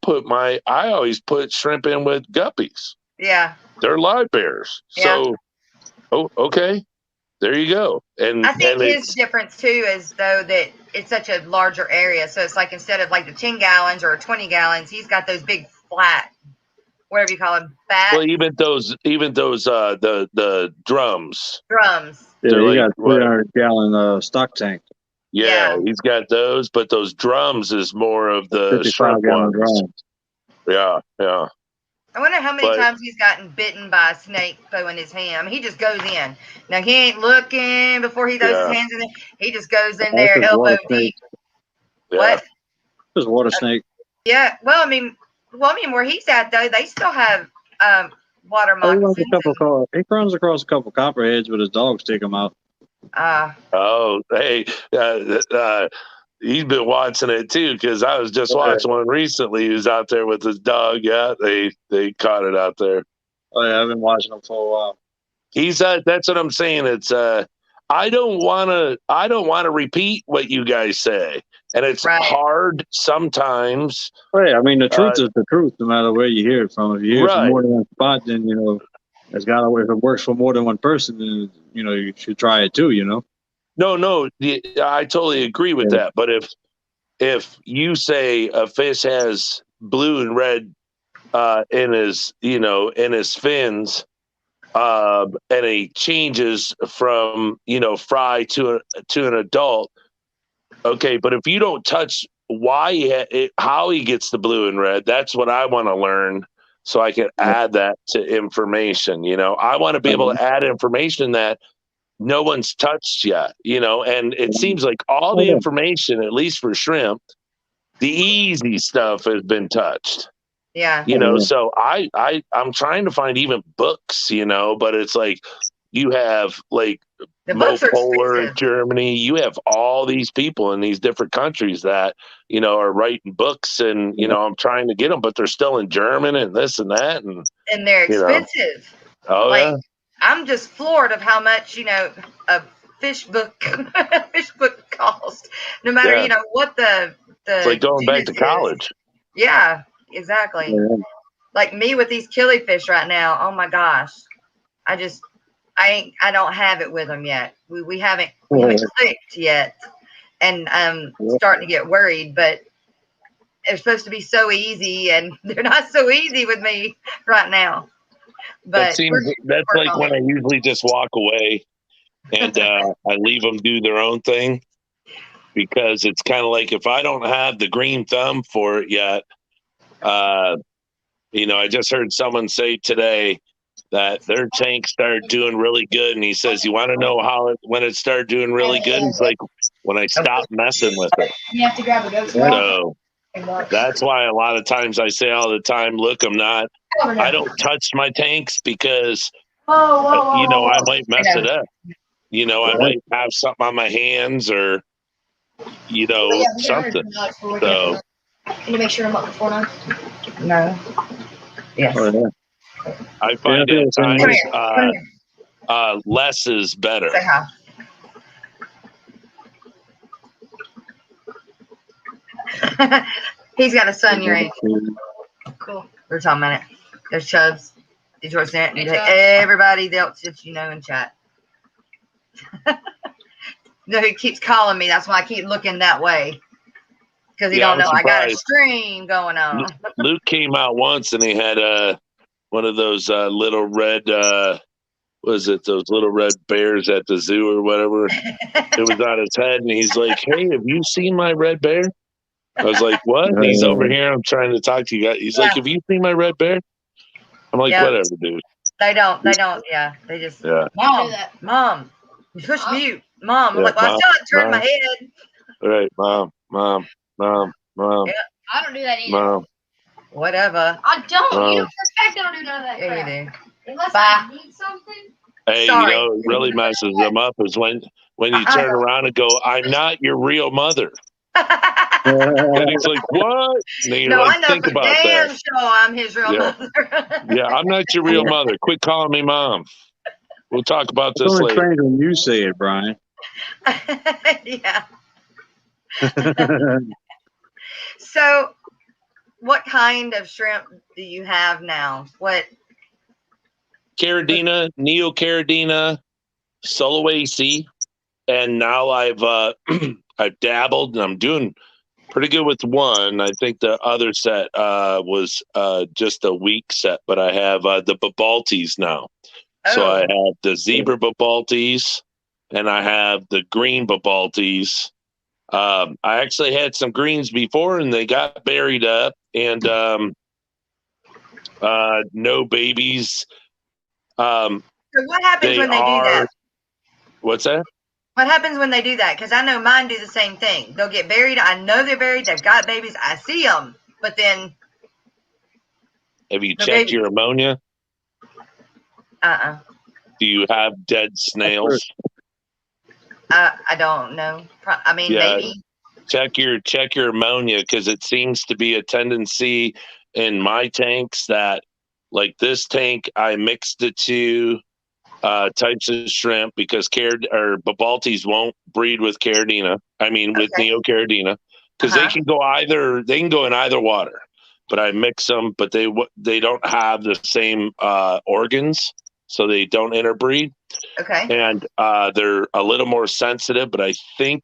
always put shrimp in with guppies. Yeah. They're live bears. Yeah. So, okay. There you go. And I think his difference too is though that it's such a larger area. So it's like instead of like the 10 gallons or 20 gallons, he's got those big flat, whatever you call them, bats. Well, even those the drums. Drums. Yeah, he got 300-gallon stock tank. Yeah, he's got those, but those drums is more of the shrimp ones. Drums. Yeah. I wonder how many times he's gotten bitten by a snake throwing his hand. I mean, he just goes in. Now, he ain't looking before he throws his hands in there. He just goes in there elbow deep. Yeah. What? Just water snake. Yeah. Well, I mean, where he's at, though, they still have water moccasins. He runs across a couple copperheads, but his dogs take him out. Hey, he's been watching it too, because I was just watching one recently. He was out there with his dog. Yeah, they caught it out there. Oh yeah, I've been watching him for a while. He's that's what I'm saying. It's I don't want to repeat what you guys say, and it's hard sometimes. Right. I mean, the truth is the truth, no matter where you hear it from. If you hear it from more than one spot, then if it works for more than one person, then you should try it too. No, I totally agree with that. But if you say a fish has blue and red in his fins, and he changes from fry to an adult, okay. But if you don't touch how he gets the blue and red, that's what I want to learn, so I can add that to information. I want to be able to add information that no one's touched yet, and it seems like all the information, at least for shrimp, the easy stuff has been touched. Yeah. So I'm trying to find even books, but it's like you have like Mo Polar in Germany, you have all these people in these different countries that, are writing books, and, I'm trying to get them, but they're still in German and this and that. And they're expensive. Oh, yeah. I'm just floored of how much, a fish book costs, no matter, what the it's like going back to college. Yeah, exactly. Yeah. like me with these killifish right now. Oh my gosh, I don't have it with them yet. We haven't clicked yet, and I'm starting to get worried. But they're supposed to be so easy, and they're not so easy with me right now. But that's like when I usually just walk away and I leave them do their own thing, because it's kind of like if I don't have the green thumb for it yet, you know, I just heard someone say today that their tank started doing really good, and he says, "You want to know when it started doing really good?" It's like when I stopped messing with it. You have to grab a goat So that's why a lot of times I say all the time, "Look, I don't touch my tanks because you know I might mess it up. You know, I might have something on my hands or you know something." So can you make sure I'm up before 9? No. Yes. Oh, yeah. I find at times less is better. Say hi. He's got a son your age. Cool. We're talking about it. There's Chubz. Detroit's there. Everybody else that you know in chat. No, he keeps calling me. That's why I keep looking that way. Because he don't know I got a stream going on. Luke came out once and he had one of those little red those little red bears at the zoo or whatever. It was on his head and he's like, "Hey, have you seen my red bear?" I was like, "What?" And he's over here. I'm trying to talk to you guys. He's like, "Have you seen my red bear?" I'm like, "Whatever, dude." They don't. Yeah. They just Mom, you push mute. Mom. I'm like, well, I still haven't turned my head. All right, Mom. Yeah. I don't do that either. Mom. Whatever. I don't. You know for a fact I don't do none of that crap. Yeah, you do. Unless I need something. Hey, Sorry. you know, it really messes them up is when you turn around and go, "I'm not your real mother." And he's like, "What?" And then you're like, I know think for about damn that. sure I'm his real mother. Yeah, I'm not your real mother. Quit calling me Mom. We'll talk about this It's only later. strange when you say it, Brian. Yeah. So, what kind of shrimp do you have now? What? Caridina, Neocaridina, Sulawesi, and now I've I've dabbled and I'm doing pretty good with one. I think the other set was just a weak set, but I have the Babaltis now. So I have the zebra Babaltis and I have the green Babaltis. I actually had some greens before and they got buried up and no babies. So what happens when they do that? What's that? What happens when they do that? Because I know mine do the same thing. They'll get buried. I know they're buried. They've got babies. I see them. But then. Have you checked your ammonia? Do you have dead snails? I don't know. I mean, maybe. Check your ammonia because it seems to be a tendency in my tanks that, like this tank, I mixed the two types of shrimp because Babaltis won't breed with Caridina. I mean, with Neocaridina because they can go in either water. But I mix them, but they don't have the same organs, so they don't interbreed. Okay. And they're a little more sensitive, but I think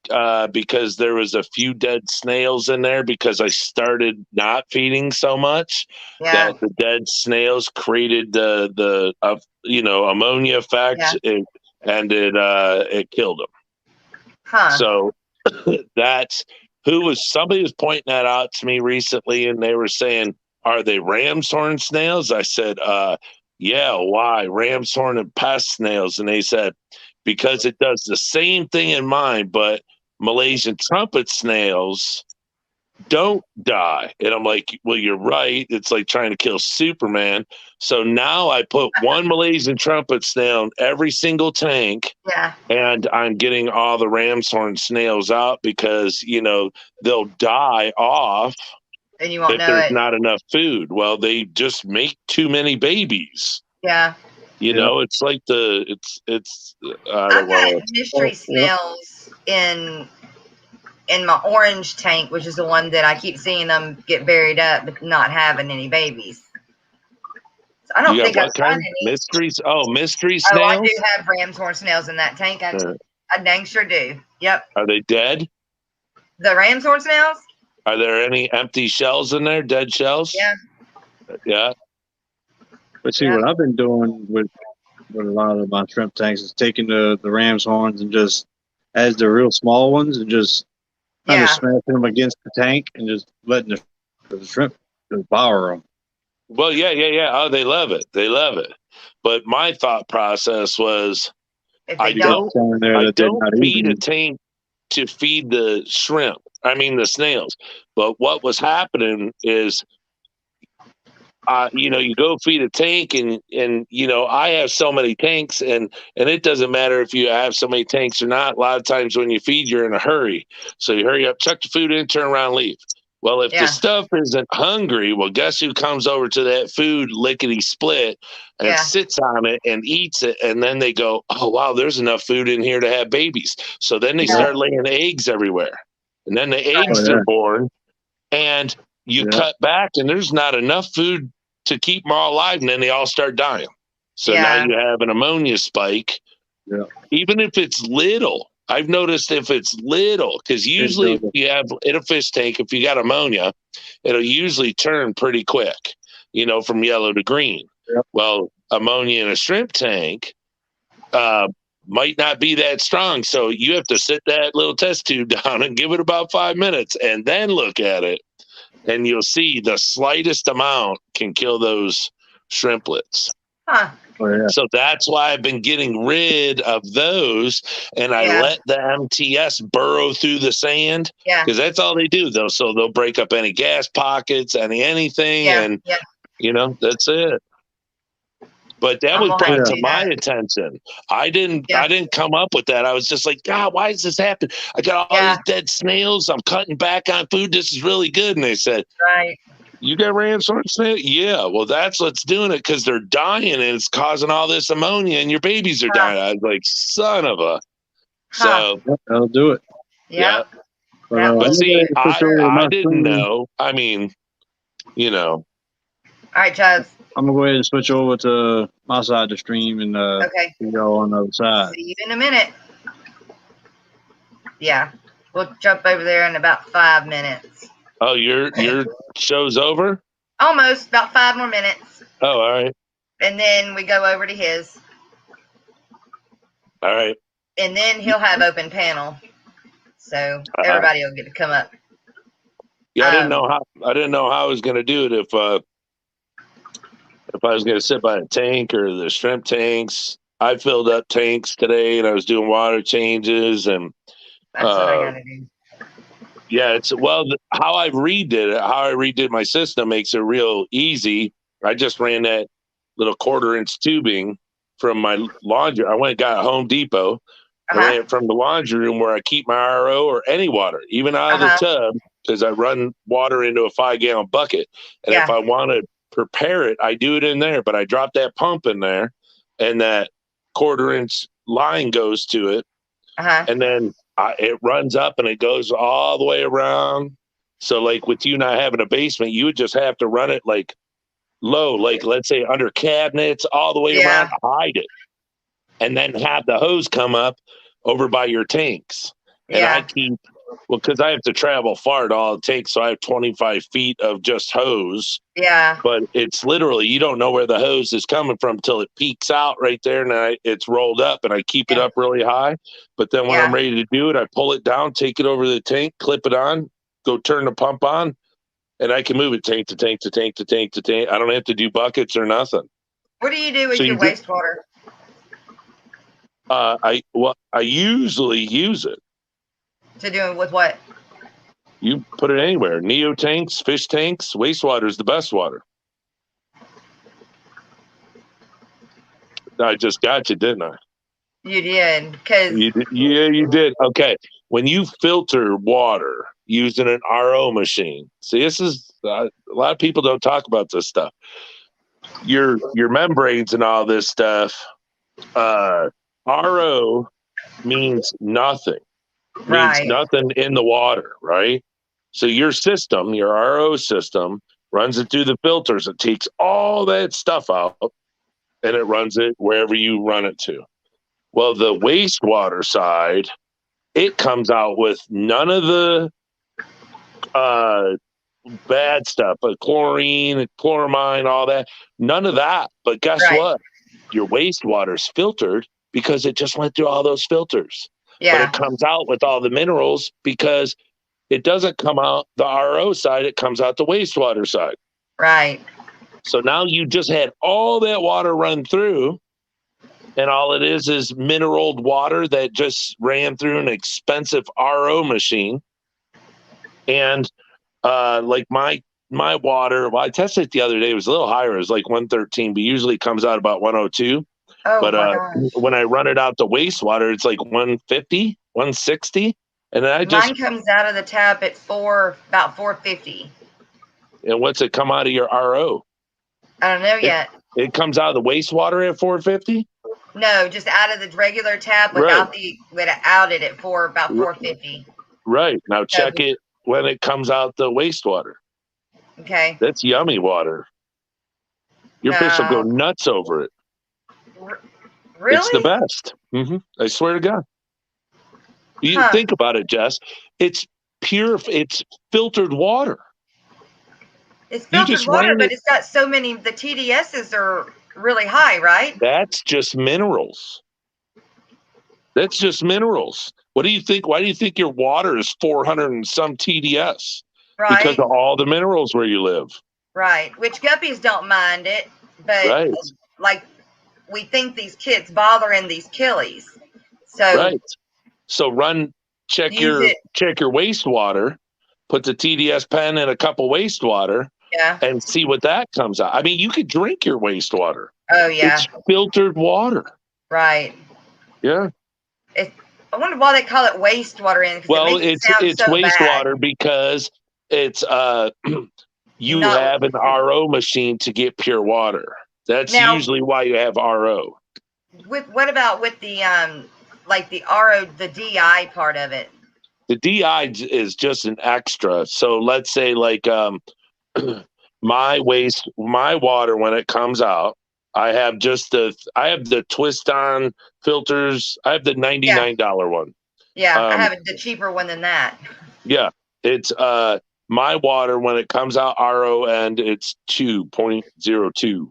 because there was a few dead snails in there because I started not feeding so much that the dead snails created the ammonia effect and it killed them. So somebody was pointing that out to me recently and they were saying, "Are they ram's horn snails?" I said, "Yeah, why? Ram's horn and pest snails." And they said, because it does the same thing in mine, but Malaysian trumpet snails don't die. And I'm like, well, you're right. It's like trying to kill Superman. So now I put one Malaysian trumpet snail in every single tank. Yeah. And I'm getting all the ram's horn snails out because, they'll die off. And you won't if know there's it. not enough food. Well, they just make too many babies. Yeah. It's like I've got mystery snails in my orange tank, which is the one that I keep seeing them get buried up but not having any babies. I don't You got think I've what kind? done any. Mysteries? Oh, mystery Oh, I snails? do have ram's horn snails in that tank. I dang sure do. Yep. Are they dead? The ram's horn snails? Are there any empty shells in there? Dead shells? Yeah. Yeah. But see, what I've been doing with a lot of my shrimp tanks is taking the ram's horns and just, as the real small ones, and just kind of smashing them against the tank and just letting the shrimp devour them. Well, yeah. Oh, they love it. They love it. But my thought process was, I don't feed a tank to feed the shrimp. I mean, the snails. But what was happening is, you go feed a tank and I have so many tanks and it doesn't matter if you have so many tanks or not. A lot of times when you feed, you're in a hurry. So you hurry up, chuck the food in, turn around, leave. Well, if the stuff isn't hungry, well, guess who comes over to that food lickety split and sits on it and eats it. And then they go, oh, wow, there's enough food in here to have babies. So then they start laying eggs everywhere. And then the eggs are born and you cut back and there's not enough food to keep them all alive. And then they all start dying. So now you have an ammonia spike, even if it's little. I've noticed if it's little, because usually if you have in a fish tank, if you got ammonia, it'll usually turn pretty quick, from yellow to green. Yep. Well, ammonia in a shrimp tank might not be that strong. So you have to sit that little test tube down and give it about 5 minutes and then look at it. And you'll see the slightest amount can kill those shrimplets. Huh. Oh, yeah. So that's why I've been getting rid of those, and I let the MTS burrow through the sand because that's all they do, though. So they'll break up any gas pockets, anything, and that's it. But that was brought to my attention. I didn't come up with that. I was just like, God, why does this happen? I got all these dead snails. I'm cutting back on food. This is really good. And they said, you got ram's horn snail? Yeah, well, that's what's doing it because they're dying and it's causing all this ammonia and your babies are dying. I was like, son of a. So that'll do it. Yeah. But see, I didn't know. I mean, All right, Chubz. I'm gonna go ahead and switch over to my side of the stream and go on the other side. See you in a minute. Yeah, we'll jump over there in about 5 minutes. Oh, your show's over? Almost, about 5 more minutes. Oh, all right. And then we go over to his. All right. And then he'll have open panel, so everybody will get to come up. Yeah, I didn't know how I was going to do it if I was going to sit by a tank or the shrimp tanks. I filled up tanks today and I was doing water changes and that's what I gotta do. Yeah, how I redid my system makes it real easy. I just ran that little 1/4-inch tubing from my laundry. I went and got at Home Depot. I ran it from the laundry room where I keep my RO or any water, even out of the tub, because I run water into a 5-gallon bucket. And if I want to prepare it, I do it in there, but I drop that pump in there and that 1/4-inch line goes to it. And then it runs up and it goes all the way around. So like with you not having a basement, you would just have to run it like low, like let's say under cabinets all the way around, hide it. And then have the hose come up over by your tanks. And I keep, because I have to travel far to all the tanks, so I have 25 feet of just hose. Yeah. But it's literally, you don't know where the hose is coming from till it peaks out right there, and it's rolled up, and I keep it up really high. But then when I'm ready to do it, I pull it down, take it over to the tank, clip it on, go turn the pump on, and I can move it tank to tank to tank to tank to tank. I don't have to do buckets or nothing. What do you do with your wastewater? I usually use it. To do it with what? You put it anywhere. Neo tanks, fish tanks, wastewater is the best water. I just got you, didn't I? You did. You did. Okay. When you filter water using an RO machine, see, this is a lot of people don't talk about this stuff. Your membranes and all this stuff, RO means nothing. Means nothing in the water, right? So your system, your RO system, runs it through the filters. It takes all that stuff out, and it runs it wherever you run it to. Well, the wastewater side, it comes out with none of the bad stuff, chlorine, chloramine, all that. None of that. But guess what? Your wastewater's filtered because it just went through all those filters. Yeah. But it comes out with all the minerals because it doesn't come out the RO side, it comes out the wastewater side. Right. So now you just had all that water run through, and all it is mineral water that just ran through an expensive RO machine. And like my water, well, I tested it the other day. It was a little higher. It was like 113, but usually comes out about 102. Oh, but my gosh. when I run it out the wastewater, it's like 150, 160. And then mine comes out of the tap at about 450. And what's it come out of your RO? I don't know yet. It comes out of the wastewater at 450? No, just out of the regular tap without it at about 450. Right. Now check it when it comes out the wastewater. Okay. That's yummy water. Your fish will go nuts over it. Really? It's the best. I swear to God. You think about it, Jess. It's pure. It's filtered water. It's filtered water, but it's got so many. The TDSs are really high, right? That's just minerals. That's just minerals. What do you think? Why do you think your water is 400 and some TDS? Right. Because of all the minerals where you live. Right. Which guppies don't mind it, but like we think these kids bothering these killies. So So check your wastewater, put the TDS pen in a cup of wastewater, and see what that comes out. I mean, you could drink your wastewater. Oh yeah, it's filtered water. Right. Yeah. I wonder why they call it wastewater. Well, it's wastewater because it's you have an RO machine to get pure water. That's usually why you have RO. What about with the like the RO, the DI part of it? The DI is just an extra. So let's say like my water when it comes out, I have the twist on filters. I have the $99 one. Yeah, I have the cheaper one than that. Yeah, it's my water when it comes out RO and it's 2.02.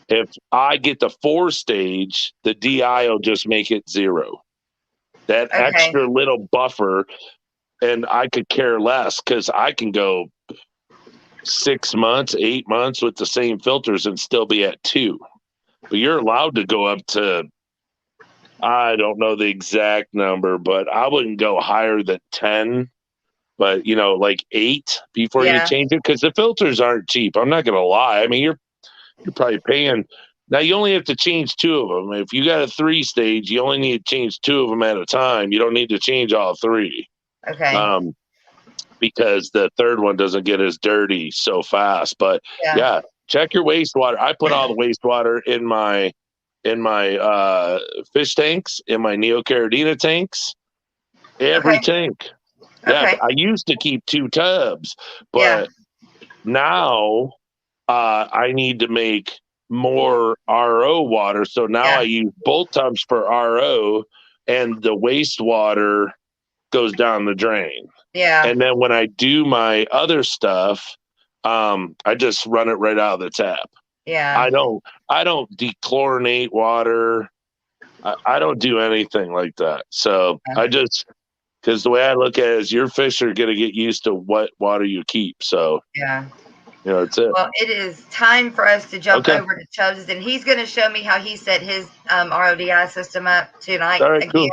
If I get the 4-stage, the DI will just make it 0. That extra little buffer, and I could care less because I can go 6 months, 8 months with the same filters and still be at 2. But you're allowed to go up to, I don't know the exact number, but I wouldn't go higher than 10, but like 8 before you change it, because the filters aren't cheap. I'm not going to lie. I mean, you're probably paying. Now you only have to change 2 of them. If you got a 3-stage, you only need to change 2 of them at a time. You don't need to change all 3. Okay. Because the third one doesn't get as dirty so fast. But check your wastewater. I put all the wastewater in my fish tanks, in my Neocaridina tanks, every tank. Yeah, I used to keep 2 tubs, but now I need to make more RO water. So now I use both tubs for RO, and the wastewater goes down the drain. Yeah. And then when I do my other stuff, I just run it right out of the tap. Yeah. I don't dechlorinate water. I don't do anything like that. So I just, because the way I look at it is your fish are going to get used to what water you keep. So that's it. Well, it is time for us to jump over to Chubz, and he's going to show me how he set his RODI system up tonight again. Cool.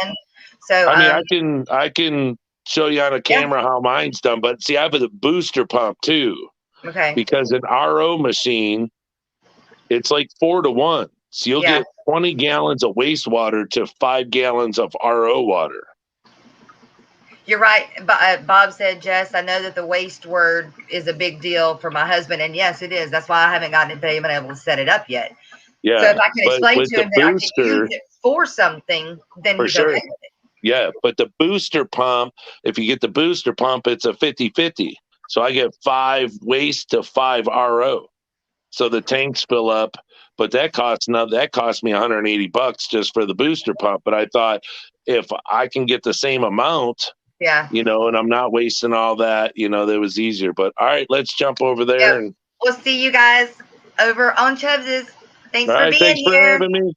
So I mean, I can show you on a camera how mine's done, but see, I have a booster pump too. Okay. Because an RO machine, it's like 4 to 1. So you'll get 20 gallons of wastewater to 5 gallons of RO water. You're right. Bob said, Jess, I know that the waste word is a big deal for my husband. And yes, it is. That's why I haven't been able to set it up yet. Yeah. So if I can explain to him that I can use it for something, then he's okay with it. Yeah. But the booster pump, if you get the booster pump, it's a 50-50. So I get 5 waste to 5 RO. So the tanks fill up, but that costs me $180 just for the booster pump. But I thought if I can get the same amount, and I'm not wasting all that, that was easier. But all right, let's jump over there. And we'll see you guys over on Chubz's. Thanks for being thanks here. for having me.